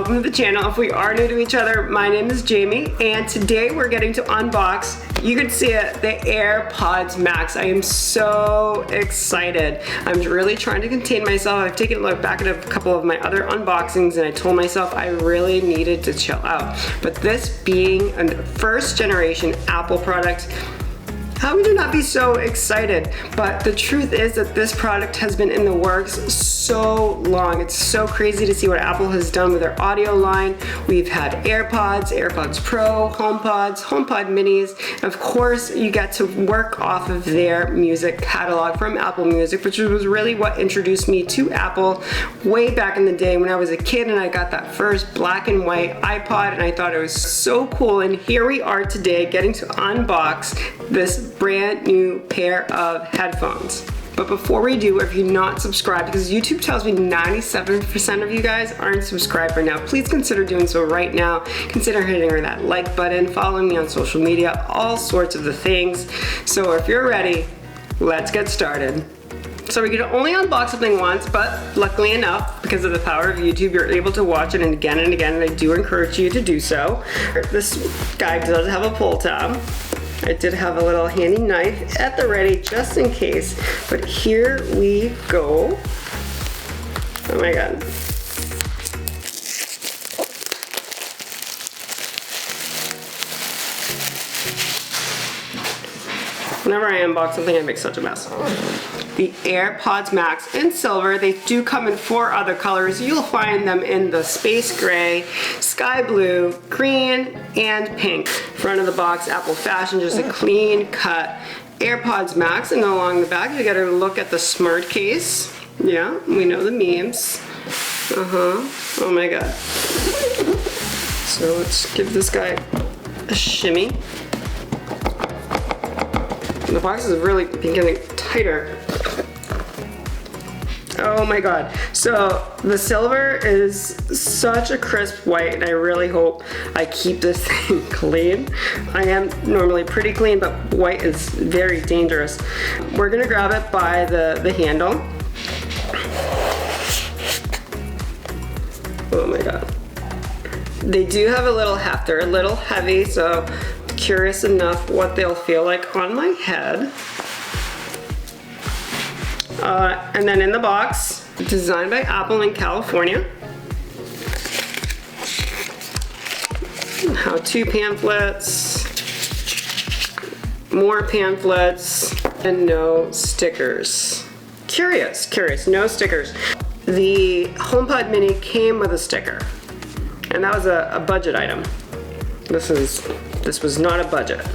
welcome to the channel. If we are new to each other, my name is Jamie, and today we're getting to unbox, you can see it, the AirPods Max. I am so excited. I'm really trying to contain myself. I've taken a look back at a couple of my other unboxings and I told myself I really needed to chill out. But this being a first generation Apple product, how would you not be so excited? But the truth is that this product has been in the works so long. It's so crazy to see what Apple has done with their audio line. We've had AirPods, AirPods Pro, HomePods, HomePod Minis. Of course, you get to work off of their music catalog from Apple Music, which was really what introduced me to Apple way back in the day when I was a kid and I got that first black and white iPod and I thought it was so cool. And here we are today getting to unbox this brand new pair of headphones. But before we do, if you're not subscribed, because YouTube tells me 97% of you guys aren't subscribed right now, please consider doing so right now. Consider hitting that like button, following me on social media, all sorts of the things. So if you're ready, let's get started. So we can only unbox something once, but luckily enough, because of the power of YouTube, you're able to watch it again and again, and I do encourage you to do so. This guy does have a pull tab. I did have a little handy knife at the ready just in case, but here we go. Oh my God. Whenever I unbox something, I make such a mess. The AirPods Max in silver. They do come in 4 other colors. You'll find them in the space gray, sky blue, green, and pink. Front of the box, Apple fashion, just a clean cut AirPods Max. And along the back, you gotta look at the smart case. Yeah, we know the memes. Oh my God. So let's give this guy a shimmy. The box is really getting tighter. Oh my God. So the silver is such a crisp white and I really hope I keep this thing clean. I am normally pretty clean, but white is very dangerous. We're gonna grab it by the handle. Oh my God. They do have a little heft. They're a little heavy, so curious enough what they'll feel like on my head. And then in the box, designed by Apple in California. How-to pamphlets, more pamphlets, and no stickers. Curious, no stickers. The HomePod Mini came with a sticker, and that was a budget item. This was not a budget.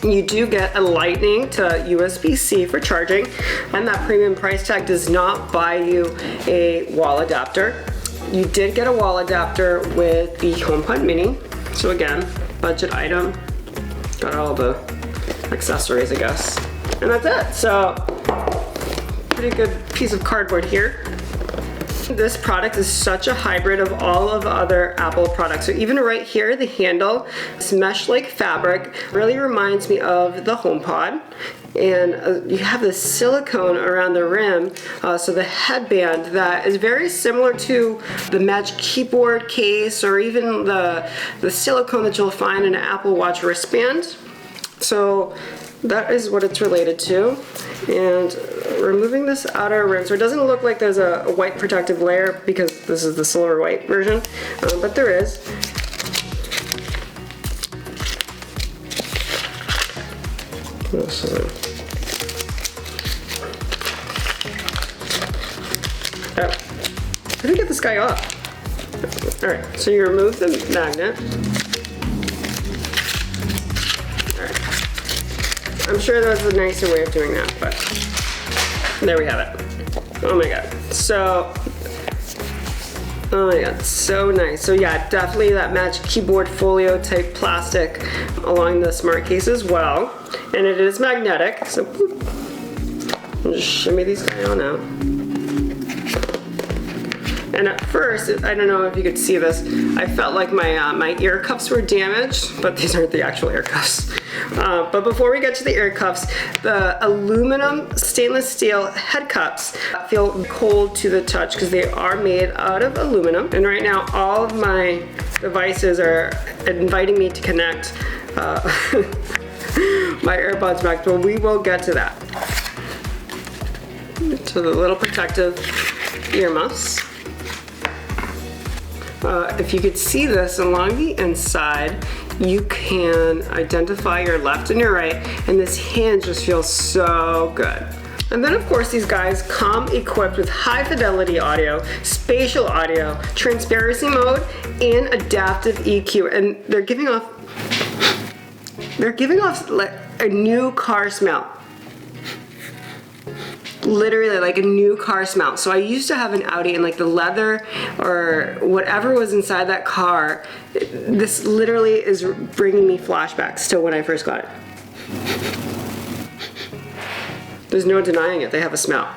You do get a lightning to USB-C for charging, and that premium price tag does not buy you a wall adapter. You did get a wall adapter with the HomePod Mini. So again, budget item. Got all the accessories, I guess. And that's it. So, pretty good piece of cardboard here. This product is such a hybrid of all of other Apple products. So even right here, the handle, this mesh-like fabric really reminds me of the HomePod. And you have this silicone around the rim, so the headband that is very similar to the Magic Keyboard case or even the silicone that you'll find in an Apple Watch wristband. So that is what it's related to. And removing this outer rim, so it doesn't look like there's a white protective layer because this is the silver white version, but there is. Oh, how do you get this guy off? All right, so you remove the magnet. All right. I'm sure there's a nicer way of doing that, but there we have it. Oh my God. So, oh my God, so nice. So yeah, definitely that Magic Keyboard folio type plastic along the smart case as well. And it is magnetic, so boop. I'll just shimmy these guys on out. And at first, I don't know if you could see this, I felt like my ear cuffs were damaged, but these aren't the actual ear cuffs. But before we get to the ear cuffs, the aluminum stainless steel head cups feel cold to the touch because they are made out of aluminum. And right now, all of my devices are inviting me to connect my AirPods Max, but we will get to that. To the little protective earmuffs. If you could see this along the inside, you can identify your left and your right, and this hinge just feels so good. And then of course these guys come equipped with high fidelity audio, spatial audio, transparency mode, and adaptive EQ, and they're giving off like a new car smell. Literally like a new car smell. So I used to have an Audi, and like the leather or whatever was inside that car, this literally is bringing me flashbacks to when I first got it. There's no denying it, they have a smell.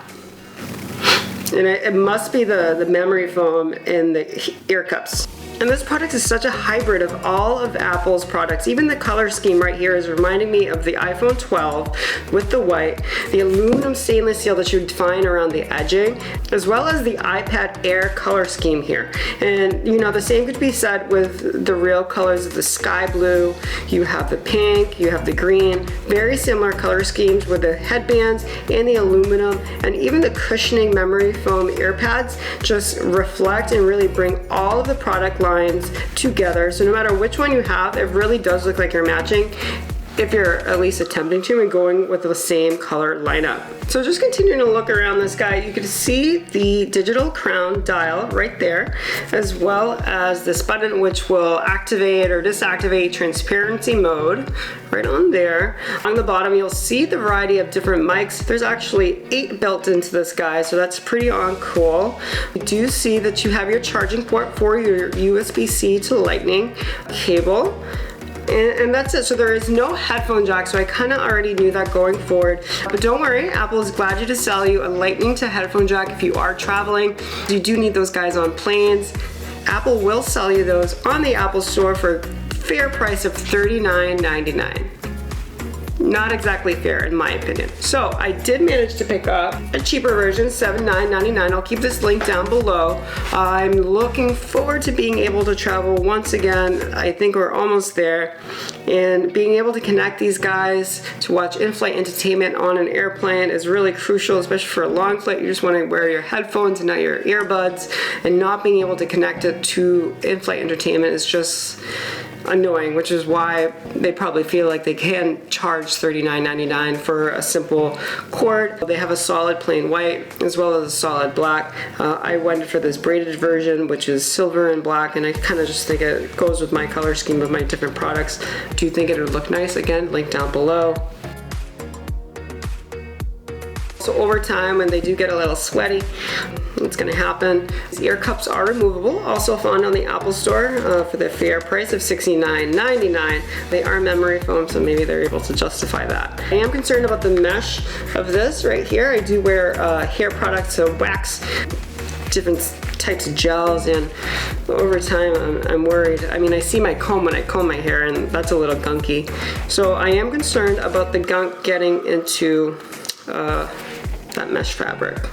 And it must be the memory foam in the ear cups. And this product is such a hybrid of all of Apple's products. Even the color scheme right here is reminding me of the iPhone 12 with the white, the aluminum stainless steel that you'd find around the edging, as well as the iPad Air color scheme here. And you know, the same could be said with the real colors of the sky blue. You have the pink, you have the green, very similar color schemes with the headbands and the aluminum, and even the cushioning memory foam ear pads just reflect and really bring all of the product lines together. So no matter which one you have, it really does look like you're matching, if you're at least attempting to, and going with the same color lineup. So just continuing to look around this guy, you can see the digital crown dial right there, as well as this button which will activate or disactivate transparency mode right on there. On the bottom you'll see the variety of different mics. There's actually 8 built into this guy, so that's pretty cool. You do see that you have your charging port for your USB-C to Lightning cable. And that's it. So there is no headphone jack, so I kind of already knew that going forward. But don't worry, Apple is glad to sell you a Lightning to headphone jack if you are traveling. You do need those guys on planes. Apple will sell you those on the Apple Store for a fair price of $39.99. Not exactly fair in my opinion. So I did manage to pick up a cheaper version, $79.99. I'll keep this link down below. I'm looking forward to being able to travel once again. I think we're almost there. And being able to connect these guys to watch in-flight entertainment on an airplane is really crucial, especially for a long flight. You just want to wear your headphones and not your earbuds, and not being able to connect it to in-flight entertainment is just annoying, which is why they probably feel like they can charge $39.99 for a simple cord. They have a solid plain white as well as a solid black. I went for this braided version, which is silver and black, and I kind of just think it goes with my color scheme of my different products. Do you think it would look nice? Again, link down below. So over time, when they do get a little sweaty, what's gonna happen? These ear cups are removable, also found on the Apple Store for the fair price of $69.99. They are memory foam, so maybe they're able to justify that. I am concerned about the mesh of this right here. I do wear hair products, so wax, different types of gels, and over time I'm worried. I mean, I see my comb when I comb my hair, and that's a little gunky. So I am concerned about the gunk getting into that mesh fabric.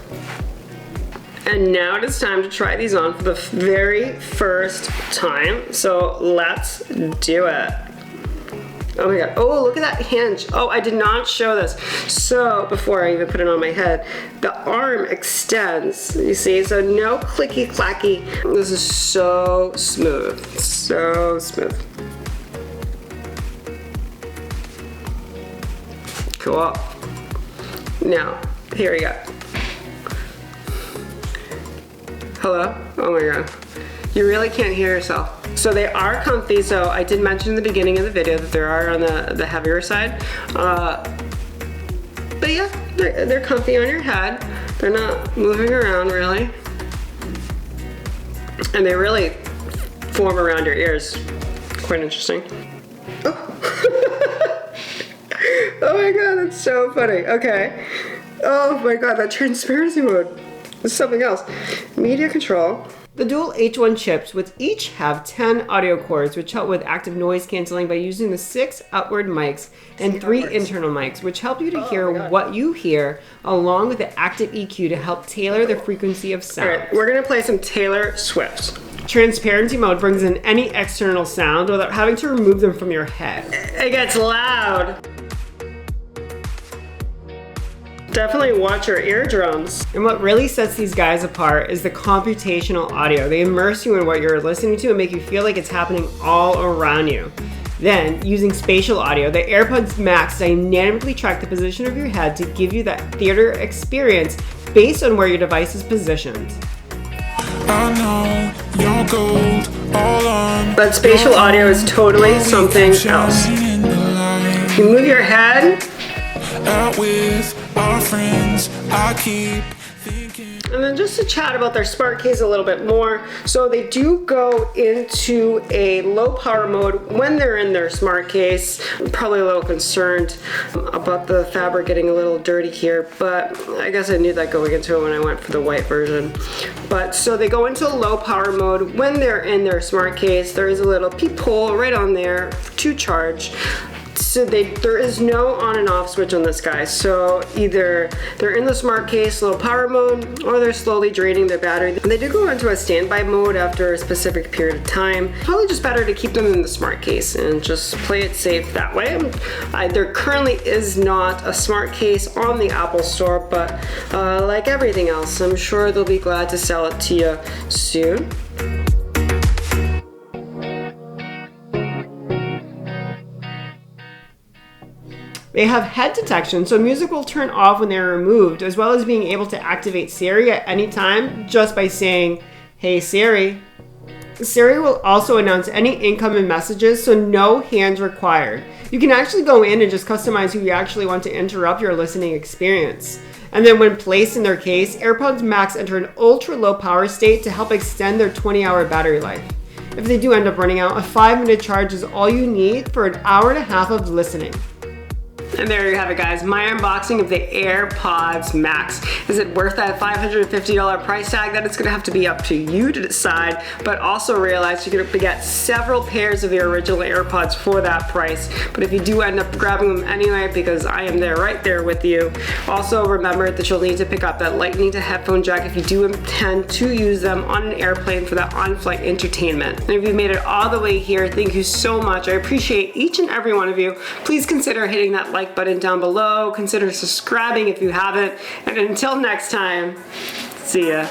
And now it is time to try these on for the very first time. So let's do it. Oh my god. Oh, look at that hinge. Oh, I did not show this. So before I even put it on my head, the arm extends, you see? So no clicky clacky. This is so smooth. So smooth. Cool. Now, here we go. Hello? Oh my god. You really can't hear yourself. So they are comfy, so I did mention in the beginning of the video that they are on the heavier side. But yeah, they're comfy on your head. They're not moving around really. And they really form around your ears. Quite interesting. Oh. Oh my god, that's so funny. Okay. Oh my god, that transparency mode is something else. Media control. The dual H1 chips with each have 10 audio cords, which help with active noise canceling by using the 6 outward mics and 3 internal mics, which help you to hear what you hear, along with the active EQ to help tailor the frequency of sound. All right, we're gonna play some Taylor Swift. Transparency mode brings in any external sound without having to remove them from your head. It gets loud. Definitely watch your eardrums. And what really sets these guys apart is the computational audio. They immerse you in what you're listening to and make you feel like it's happening all around you. Then, using spatial audio, the AirPods Max dynamically track the position of your head to give you that theater experience based on where your device is positioned. I know you're gold, all on. But spatial audio is totally something else. You move your head. Out with our friends, I keep thinking. And then just to chat about their smart case a little bit more. So they do go into a low power mode when they're in their smart case. I'm probably a little concerned about the fabric getting a little dirty here, but I guess I knew that going into it when I went for the white version. But so they go into a low power mode when they're in their smart case. There is a little peephole right on there to charge. So there is no on and off switch on this guy. So either they're in the smart case, low power mode, or they're slowly draining their battery. And they do go into a standby mode after a specific period of time. Probably just better to keep them in the smart case and just play it safe that way. There currently is not a smart case on the Apple Store, but like everything else, I'm sure they'll be glad to sell it to you soon. They have head detection, so music will turn off when they're removed, as well as being able to activate Siri at any time just by saying, "Hey Siri." Siri will also announce any incoming messages, so no hands required. You can actually go in and just customize who you actually want to interrupt your listening experience. And then when placed in their case, AirPods Max enter an ultra low power state to help extend their 20-hour battery life. If they do end up running out, a 5-minute charge is all you need for an hour and a half of listening. And there you have it, guys. My unboxing of the AirPods Max. Is it worth that $550 price tag? That it's gonna have to be up to you to decide, but also realize you're gonna get several pairs of the original AirPods for that price. But if you do end up grabbing them anyway, because I am there right there with you, also remember that you'll need to pick up that lightning to headphone jack if you do intend to use them on an airplane for that on-flight entertainment. And if you've made it all the way here, thank you so much. I appreciate each and every one of you. Please consider hitting that like button down below. Consider subscribing if you haven't. And until next time, see ya.